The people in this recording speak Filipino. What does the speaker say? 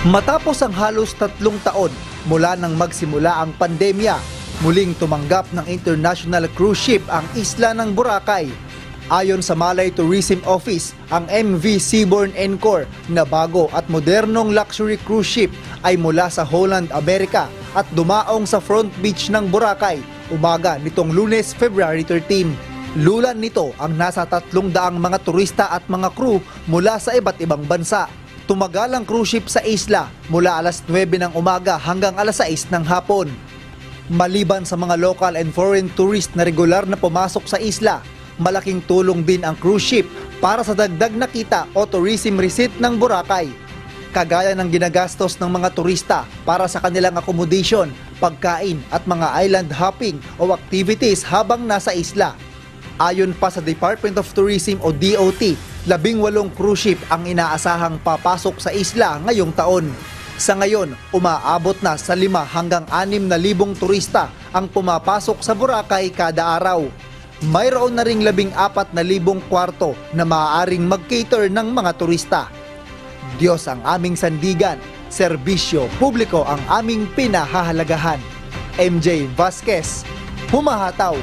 Matapos ang halos 3 taon mula nang magsimula ang pandemya, muling tumanggap ng international cruise ship ang isla ng Boracay. Ayon sa Malay Tourism Office, ang MV Seabourn Encore na bago at modernong luxury cruise ship ay mula sa Holland, Amerika at dumaong sa front beach ng Boracay umaga nitong Lunes, February 13. Lulan nito ang nasa 300 mga turista at mga crew mula sa iba't ibang bansa. Tumagal ang cruise ship sa isla mula alas 9 ng umaga hanggang alas 6 ng hapon. Maliban sa mga local and foreign tourist na regular na pumasok sa isla, malaking tulong din ang cruise ship para sa dagdag na kita o tourism receipt ng Boracay. Kagaya ng ginagastos ng mga turista para sa kanilang accommodation, pagkain at mga island hopping o activities habang nasa isla. Ayon pa sa Department of Tourism o DOT, 18 cruise ship ang inaasahang papasok sa isla ngayong taon. Sa ngayon, umaabot na sa 5 hanggang 6,000 turista ang pumapasok sa Boracay kada araw. Mayroon na ring 14,000 kwarto na maaaring mag-cater ng mga turista. Diyos ang aming sandigan, serbisyo publiko ang aming pinahahalagahan. MJ Vasquez, humahataw.